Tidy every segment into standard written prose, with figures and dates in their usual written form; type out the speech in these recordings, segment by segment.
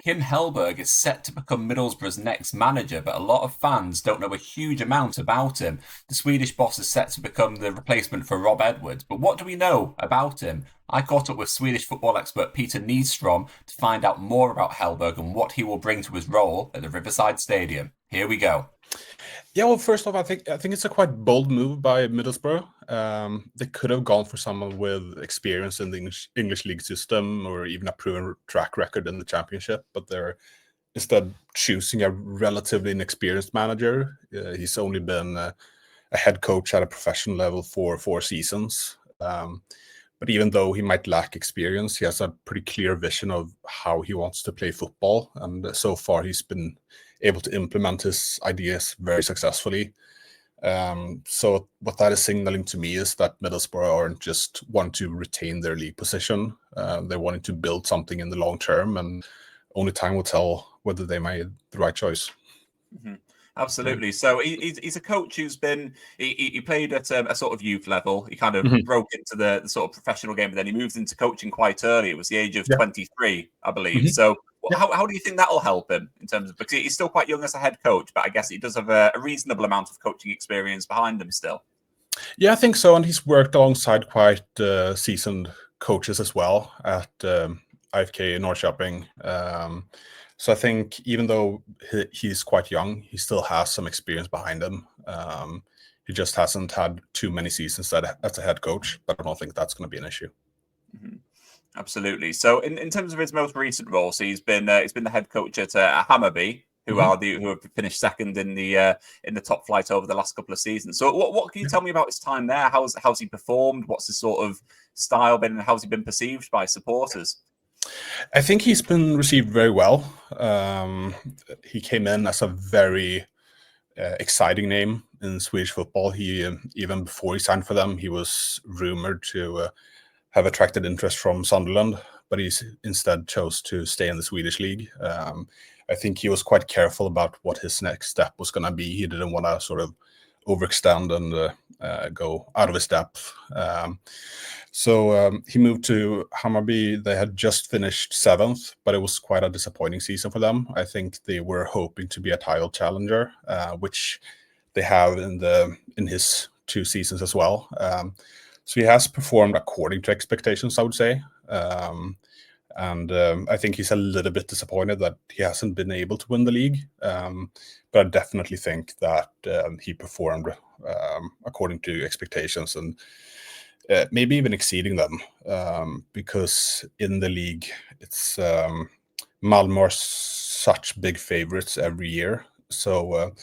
Kim Hellberg is set to become Middlesbrough's next manager, but a lot of fans don't know a huge amount about him. The Swedish boss is set to become the replacement for Rob Edwards, but what do we know about him? I caught up with Swedish football expert Peder Nyström to find out more about Hellberg and what he will bring to his role at the Riverside Stadium. Here we go. Yeah, well, first off, I think it's a quite bold move by Middlesbrough. They could have gone for someone with experience in the English league system or even a proven track record in the Championship, but they're instead choosing a relatively inexperienced manager. He's only been a head coach at a professional level for 4 seasons. But even though he might lack experience, he has a pretty clear vision of how he wants to play football. And so far, he's been able to implement his ideas very successfully. So what that is signaling to me is that Middlesbrough aren't just want to retain their league position. They're wanting to build something in the long term, and only time will tell whether they made the right choice. Mm-hmm. Absolutely. So he's a coach who's been, he played at a sort of youth level. He kind of broke into the sort of professional game, but then he moved into coaching quite early. It was the age of 23, I believe. So how do you think that'll help him in terms of, because he's still quite young as a head coach, but I guess he does have a reasonable amount of coaching experience behind him still. Yeah, I think so. And he's worked alongside quite seasoned coaches as well at IFK Norrköping. So I think even though he's quite young, he still has some experience behind him. He just hasn't had too many seasons as a head coach, but I don't think that's going to be an issue. Mm-hmm. Absolutely. So in terms of his most recent role, so he's been the head coach at Hammarby, who have finished second in the top flight over the last couple of seasons. So what can you tell me about his time there? How's he performed? What's his sort of style been, and how's he been perceived by supporters? I think he's been received very well. He came in as a very exciting name in Swedish football. He even before he signed for them, he was rumored to have attracted interest from Sunderland, but he instead chose to stay in the Swedish league. I think he was quite careful about what his next step was going to be. He didn't want to sort of overextend and go out of his depth. So he moved to Hammarby. They had just finished 7th, but it was quite a disappointing season for them. I think they were hoping to be a title challenger, which they have in his 2 seasons as well. So he has performed according to expectations, I would say. And I think he's a little bit disappointed that he hasn't been able to win the league. But I definitely think that he performed according to expectations and maybe even exceeding them. Because in the league, it's Malmö are such big favorites every year. So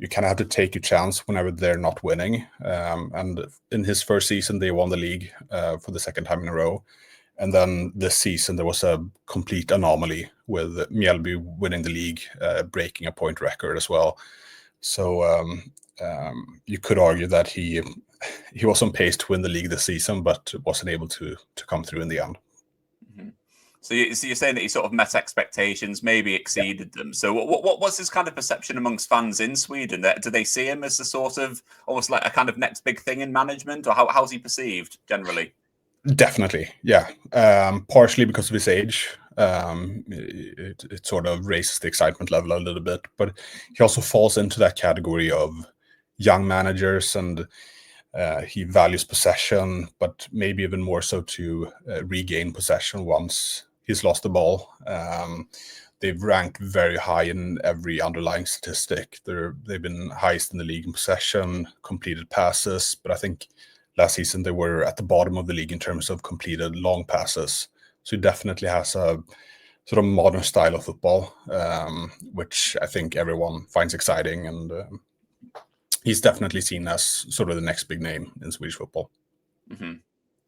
you kind of have to take your chance whenever they're not winning. And in his first season, they won the league for the 2nd time in a row. And then this season, there was a complete anomaly with Mjällby winning the league, breaking a point record as well. So you could argue that he was on pace to win the league this season, but wasn't able to come through in the end. Mm-hmm. So you're saying that he sort of met expectations, maybe exceeded them. So what's his kind of perception amongst fans in Sweden? Do they see him as the sort of almost like a kind of next big thing in management, or how's he perceived generally? Definitely, yeah. Partially because of his age. It sort of raises the excitement level a little bit, but he also falls into that category of young managers, and he values possession, but maybe even more so to regain possession once he's lost the ball. They've ranked very high in every underlying statistic. They've been highest in the league in possession, completed passes, but I think last season they were at the bottom of the league in terms of completed long passes. So he definitely has a sort of modern style of football, which I think everyone finds exciting, and he's definitely seen as sort of the next big name in Swedish football. Mm-hmm.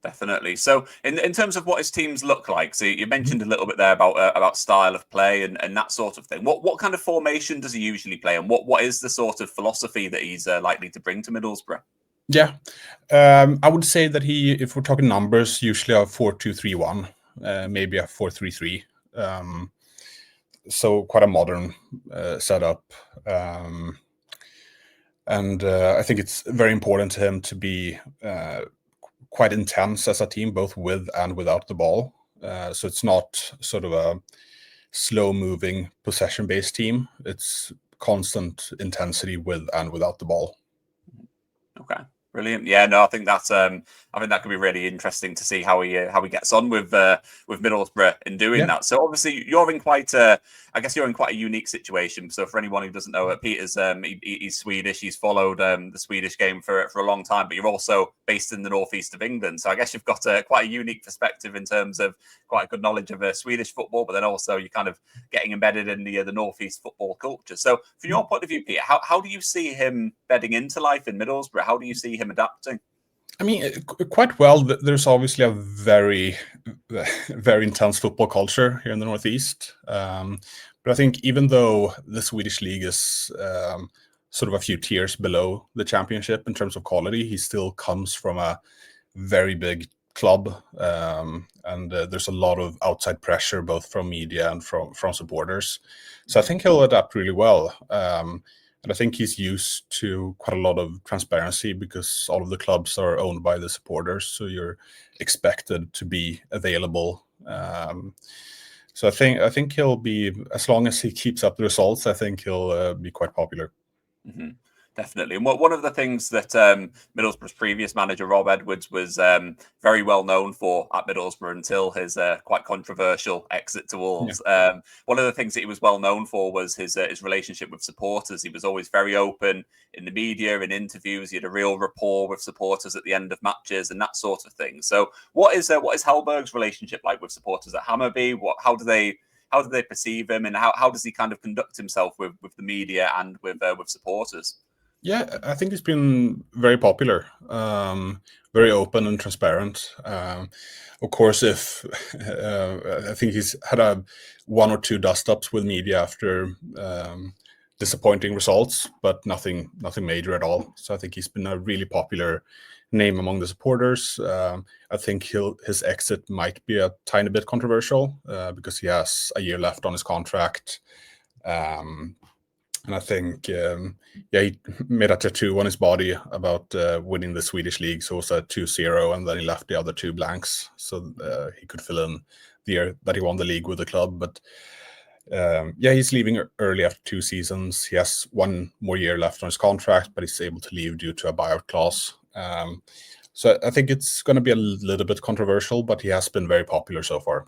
Definitely. So in terms of what his teams look like, so you mentioned a little bit there about style of play and that sort of thing. What kind of formation does he usually play, and what is the sort of philosophy that he's likely to bring to Middlesbrough? Yeah, I would say that if we're talking numbers, usually a 4-2-3-1, maybe a 4-3-3. So quite a modern setup. And I think it's very important to him to be quite intense as a team, both with and without the ball. So it's not sort of a slow-moving, possession-based team. It's constant intensity with and without the ball. Okay. Brilliant. Yeah, no, I think that's I think that could be really interesting to see how he gets on with Middlesbrough in doing that. So obviously you're in quite a unique situation. So for anyone who doesn't know, Peter's he's Swedish. He's followed the Swedish game for a long time, but you're also based in the northeast of England. So I guess you've got quite a unique perspective in terms of quite a good knowledge of Swedish football, but then also you're kind of getting embedded in the northeast football culture. So from your point of view, Peter, how do you see him bedding into life in Middlesbrough? How do you see him adapting? I mean, quite well. There's obviously a very, very intense football culture here in the Northeast. But I think even though the Swedish league is sort of a few tiers below the championship in terms of quality, he still comes from a very big club. And there's a lot of outside pressure, both from media and from supporters. So I think he'll adapt really well. And I think he's used to quite a lot of transparency because all of the clubs are owned by the supporters. So you're expected to be available. So I think he'll be, as long as he keeps up the results, I think he'll be quite popular. Mm-hmm. Definitely. And one of the things that Middlesbrough's previous manager, Rob Edwards, was very well known for at Middlesbrough until his quite controversial exit to Wolves. Yeah. One of the things that he was well known for was his relationship with supporters. He was always very open in the media, in interviews. He had a real rapport with supporters at the end of matches and that sort of thing. So what is Hellberg's relationship like with supporters at Hammarby? How do they perceive him, and how does he kind of conduct himself with the media and with supporters? Yeah, I think he's been very popular, very open and transparent. Of course, I think he's had one or two dust-ups with media after disappointing results, but nothing major at all. So I think he's been a really popular name among the supporters. I think his exit might be a tiny bit controversial because he has a year left on his contract. And I think, he made a tattoo on his body about winning the Swedish league. So it was a 2-0, and then he left the other two blanks. So he could fill in the year that he won the league with the club. But he's leaving early after 2 seasons. He has 1 more year left on his contract, but he's able to leave due to a buyout clause. So I think it's going to be a little bit controversial, but he has been very popular so far.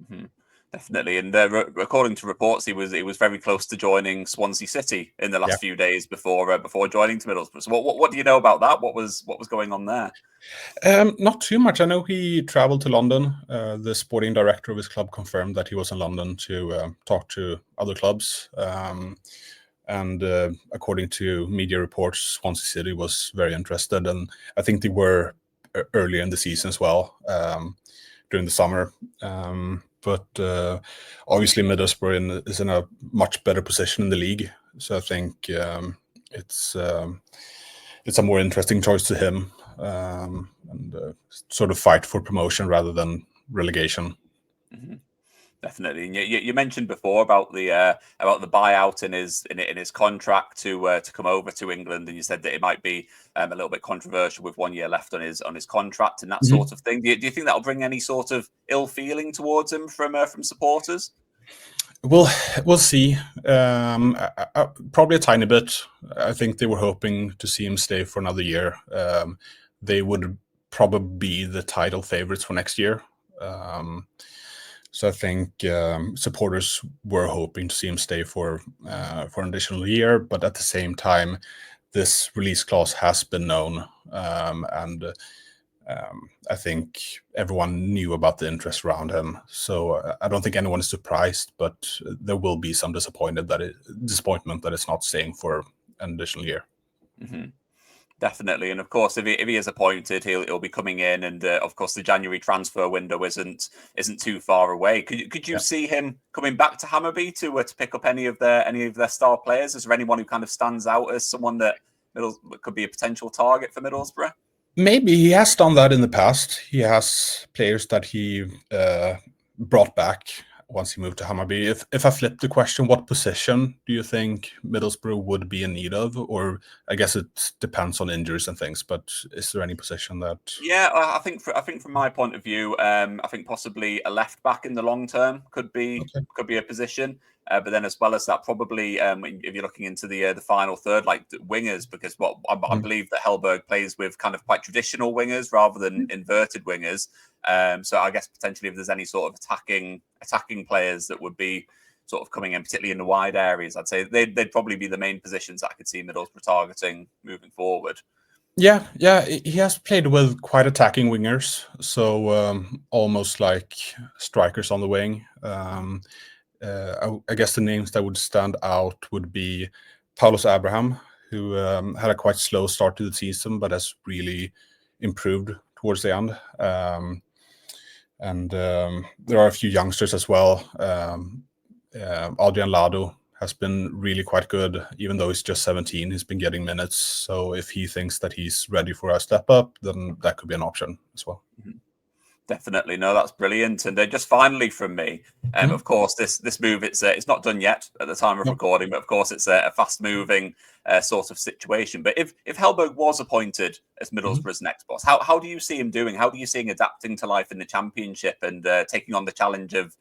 Mm-hmm. Definitely, and according to reports, he was very close to joining Swansea City in the last few days before joining to Middlesbrough. So what do you know about that? What was going on there? Not too much. I know he traveled to London. The sporting director of his club confirmed that he was in London to talk to other clubs. And according to media reports, Swansea City was very interested, and I think they were earlier in the season as well, during the summer. But obviously Middlesbrough is in a much better position in the league, so I think it's a more interesting choice to him, and sort of fight for promotion rather than relegation. Mm-hmm. Definitely, and you mentioned before about the buyout in his contract to come over to England, and you said that it might be a little bit controversial with 1 year left on his contract and that sort of thing. Do you think that'll bring any sort of ill feeling towards him from supporters? We'll see. Probably a tiny bit. I think they were hoping to see him stay for another year. They would probably be the title favorites for next year. So I think supporters were hoping to see him stay for an additional year, but at the same time, this release clause has been known, and I think everyone knew about the interest around him. So I don't think anyone is surprised, but there will be some disappointment that it's not staying for an additional year. Mm-hmm. Definitely, and of course, if he is appointed, he'll be coming in, and of course, the January transfer window isn't too far away. Could you see him coming back to Hammarby to pick up any of their star players? Is there anyone who kind of stands out as someone that could be a potential target for Middlesbrough? Maybe he has done that in the past. He has players that he brought back once he moved to Hammarby. If I flip the question, what position do you think Middlesbrough would be in need of? Or I guess it depends on injuries and things, but is there any position that? Yeah, I think from my point of view, I think possibly a left back in the long term could be Okay. a position. But then, as well as that, probably if you're looking into the final third, like wingers, because what I believe that Hellberg plays with kind of quite traditional wingers rather than inverted wingers. So I guess potentially if there's any sort of attacking players that would be sort of coming in, particularly in the wide areas, I'd say they'd probably be the main positions that I could see Middlesbrough targeting moving forward. Yeah, he has played with quite attacking wingers, so almost like strikers on the wing. I guess the names that would stand out would be Paulus Abraham, who had a quite slow start to the season, but has really improved towards the end. And there are a few youngsters as well. Adrian Lado has been really quite good, even though he's just 17. He's been getting minutes. So if he thinks that he's ready for a step up, then that could be an option as well. Definitely, no, that's brilliant. And just finally from me, of course, this move it's not done yet at the time of recording, but of course it's a fast moving sort of situation. But if Hellberg was appointed as Middlesbrough's next boss, how do you see him doing? How do you see him adapting to life in the Championship and taking on the challenge of,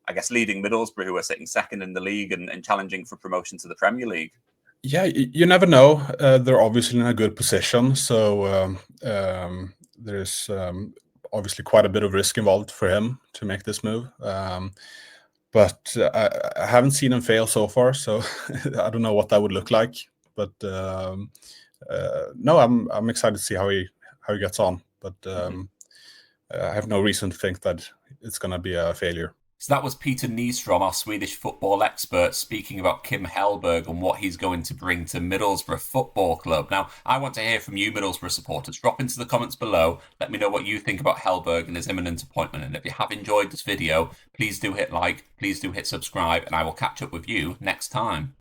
I guess, leading Middlesbrough, who are sitting second in the league and challenging for promotion to the Premier League? Yeah, you never know. They're obviously in a good position, so there's obviously quite a bit of risk involved for him to make this move. But I haven't seen him fail so far, so I don't know what that would look like. But no, I'm excited to see how he gets on. But I have no reason to think that it's going to be a failure. So that was Peder Nyström, our Swedish football expert, speaking about Kim Hellberg and what he's going to bring to Middlesbrough Football Club. Now, I want to hear from you, Middlesbrough supporters. Drop into the comments below. Let me know what you think about Hellberg and his imminent appointment. And if you have enjoyed this video, please do hit like, please do hit subscribe, and I will catch up with you next time.